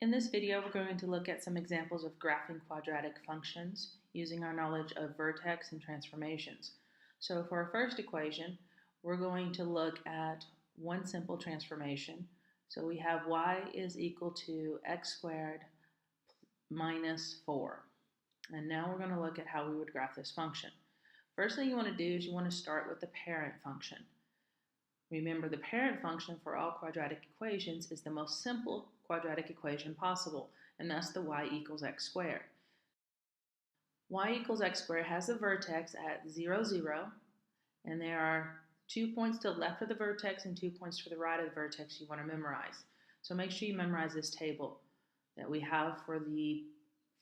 In this video, we're going to look at some examples of graphing quadratic functions using our knowledge of vertex and transformations. So for our first equation, we're going to look at one simple transformation. So we have y is equal to x squared minus 4. And now we're going to look at how we would graph this function. First thing you want to do is you want to start with the parent function. Remember, the parent function for all quadratic equations is the most simple quadratic equation possible, and that's the y equals x squared. Y equals x squared has a vertex at 0, 0, and there are 2 points to the left of the vertex and 2 points to the right of the vertex you want to memorize. So make sure you memorize this table that we have for the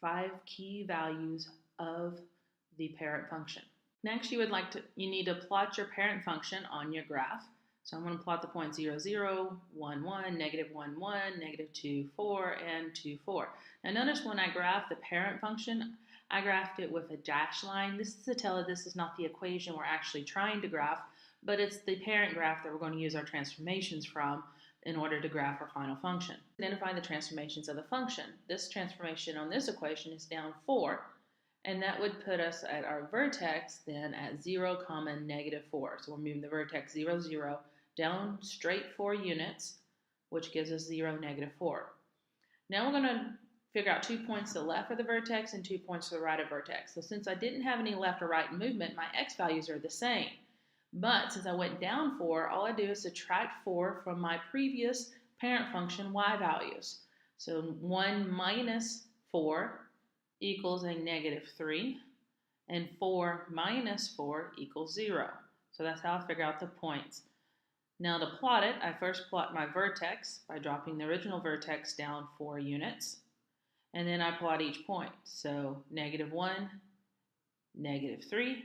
5 key values of the parent function. Next, you need to plot your parent function on your graph. So I'm going to plot the points 0, 0, 1, 1, negative 1, 1, negative 2, 4, and 2, 4. Now notice when I graph the parent function, I graphed it with a dashed line. This is to tell this is not the equation we're actually trying to graph, but it's the parent graph that we're going to use our transformations from in order to graph our final function. Identify the transformations of the function. This transformation on this equation is down 4, and that would put us at our vertex then at 0, negative 4. So we're moving the vertex 0, 0 down straight 4 units, which gives us 0, negative 4. Now we're going to figure out 2 points to the left of the vertex and 2 points to the right of the vertex. So since I didn't have any left or right movement, my x values are the same. But since I went down 4, all I do is subtract 4 from my previous parent function y values. So 1 minus 4 equals a negative 3, and 4 minus 4 equals 0. So that's how I figure out the points. Now to plot it, I first plot my vertex by dropping the original vertex down 4 units, and then I plot each point. So negative 1, negative 3,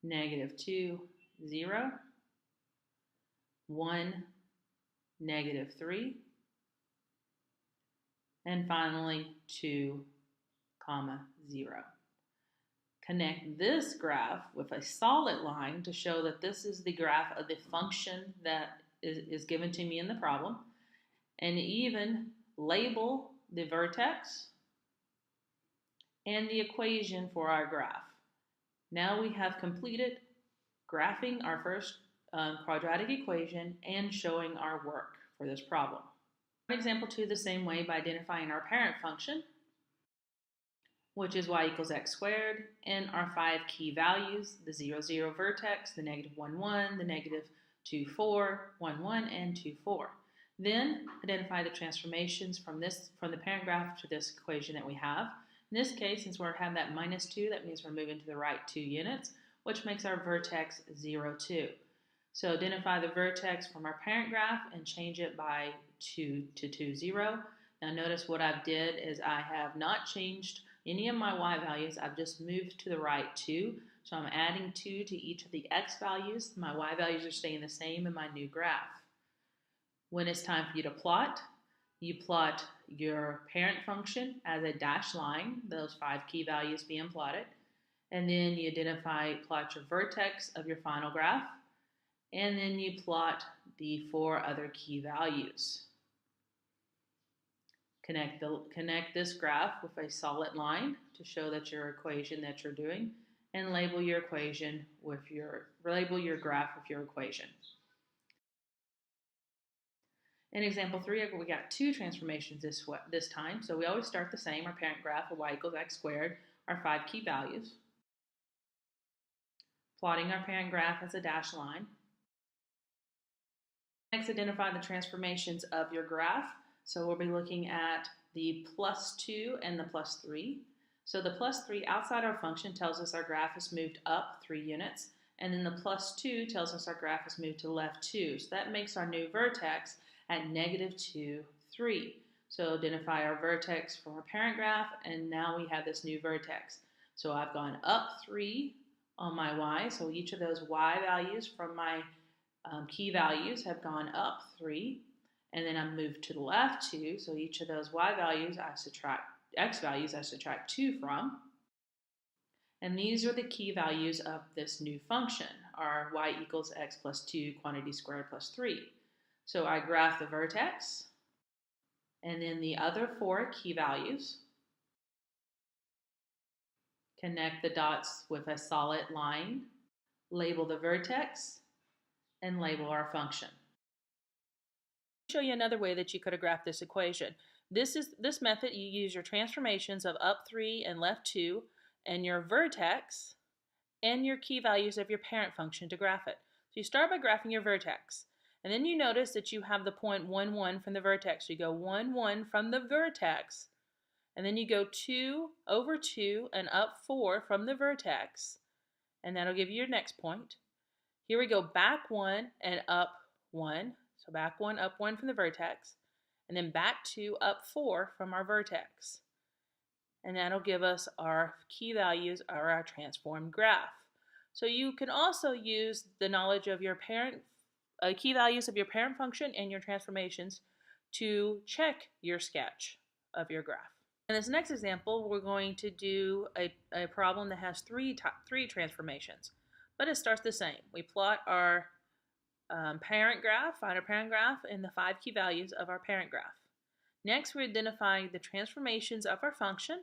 negative 2, 0, 1, negative 3, and finally 2, 0. Connect this graph with a solid line to show that this is the graph of the function that is given to me in the problem, and even label the vertex and the equation for our graph. Now we have completed graphing our first quadratic equation and showing our work for this problem. Example 2 the same way by identifying our parent function, which is y equals x squared, and our 5 key values, the 0, 0 vertex, the negative 1, 1, the negative 2, 4, 1, 1, and 2, 4. Then identify the transformations from the parent graph to this equation that we have. In this case, since we have that minus 2, that means we're moving to the right 2 units, which makes our vertex 0, 2. So identify the vertex from our parent graph and change it by 2 to 2, 0. Now notice what I did is I have not changed any of my y values. I've just moved to the right 2. So I'm adding 2 to each of the x values. My y values are staying the same in my new graph. When it's time for you to plot, you plot your parent function as a dashed line, those 5 key values being plotted. And then you plot your vertex of your final graph. And then you plot the 4 other key values. Connect this graph with a solid line to show that your equation that you're doing, and label your graph with your equation. In example 3, we got 2 transformations this time. So we always start the same. Our parent graph of y equals x squared, our 5 key values. Plotting our parent graph as a dashed line. Next, identify the transformations of your graph. So we'll be looking at the plus 2 and the plus 3. So the plus 3 outside our function tells us our graph has moved up 3 units, and then the plus 2 tells us our graph has moved to the left 2. So that makes our new vertex at negative 2, 3. So identify our vertex from our parent graph, and now we have this new vertex. So I've gone up 3 on my y, so each of those y values from my key values have gone up 3. And then I move to the left 2, so each of those y values x values I subtract 2 from. And these are the key values of this new function, our y equals x plus 2 quantity squared plus 3. So I graph the vertex, and then the other 4 key values. Connect the dots with a solid line, label the vertex, and label our function. I'll show you another way that you could have graphed this equation. This method, you use your transformations of up 3 and left 2 and your vertex and your key values of your parent function to graph it. So you start by graphing your vertex, and then you notice that you have the point 1, 1 from the vertex. So you go 1, 1 from the vertex, and then you go 2 over 2 and up 4 from the vertex, and that'll give you your next point. Here we go back 1 and up 1. So back 1, up 1 from the vertex, and then back 2, up 4 from our vertex. And that'll give us our key values or our transformed graph. So you can also use the knowledge of your parent, key values of your parent function and your transformations to check your sketch of your graph. In this next example, we're going to do a problem that has three transformations, but it starts the same. We plot our parent graph, find our parent graph, and the 5 key values of our parent graph. Next, we're identifying the transformations of our function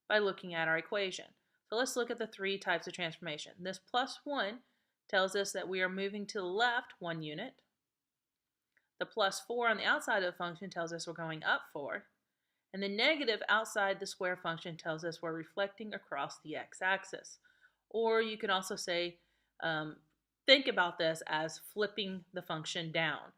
by looking at our equation. So let's look at the 3 types of transformation. This +1 tells us that we are moving to the left 1 unit. The +4 on the outside of the function tells us we're going up 4. And the negative outside the square function tells us we're reflecting across the x-axis. Or you can also say, think about this as flipping the function down.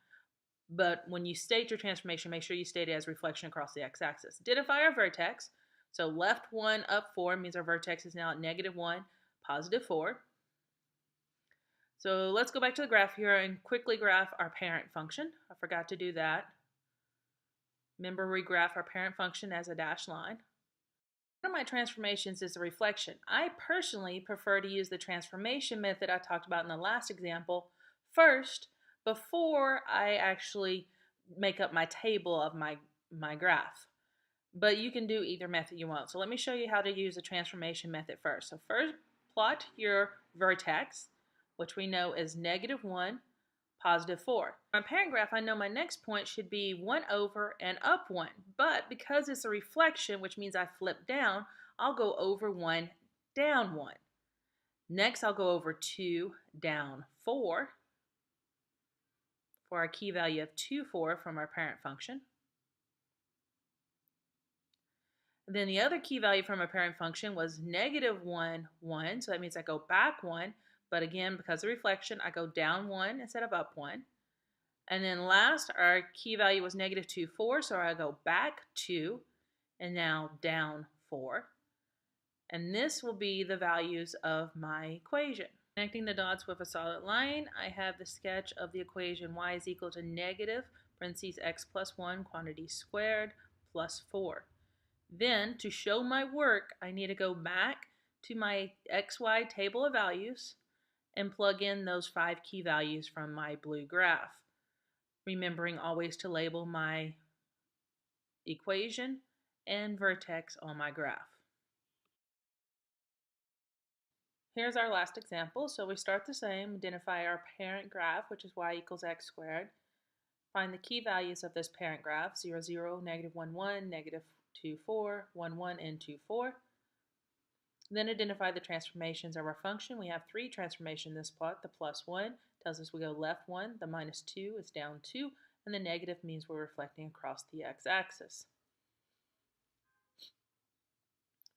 But when you state your transformation, make sure you state it as reflection across the x-axis. Identify our vertex. So left 1, up 4 means our vertex is now at -1, +4. So let's go back to the graph here and quickly graph our parent function. I forgot to do that. Remember, we graph our parent function as a dashed line. One of my transformations is a reflection. I personally prefer to use the transformation method I talked about in the last example first before I actually make up my table of my graph. But you can do either method you want. So let me show you how to use the transformation method first. So first, plot your vertex, which we know is -1, +4. My parent graph, I know my next point should be 1 over and up 1, but because it's a reflection, which means I flip down, I'll go over 1, down 1. Next, I'll go over 2, down 4, for our key value of 2, 4 from our parent function. And then the other key value from our parent function was -1, 1, so that means I go back 1, but again, because of reflection, I go down 1 instead of up 1. And then last, our key value was -2, 4, so I go back 2 and now down 4. And this will be the values of my equation. Connecting the dots with a solid line, I have the sketch of the equation y is equal to (parentheses x plus 1 quantity squared plus 4. Then, to show my work, I need to go back to my XY table of values and plug in those 5 key values from my blue graph, remembering always to label my equation and vertex on my graph. Here's our last example. So we start the same, identify our parent graph, which is y equals x squared. Find the key values of this parent graph, 0, 0, -1, 1, -2, 4, 1, 1, and 2, 4. Then identify the transformations of our function. We have 3 transformations in this plot. The +1 tells us we go left 1, the -2 is down 2, and the negative means we're reflecting across the x-axis.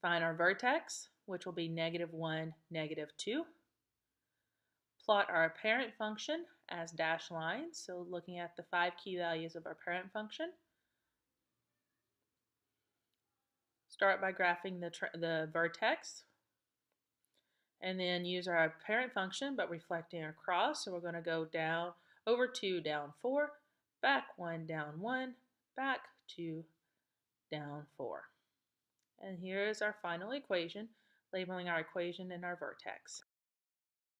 Find our vertex, which will be -1, -2. Plot our parent function as dashed lines, so looking at the 5 key values of our parent function. Start by graphing the vertex, and then use our parent function but reflecting across. So we're going to go down over 2, down 4, back 1, down 1, back 2, down 4. And here is our final equation, labeling our equation and our vertex.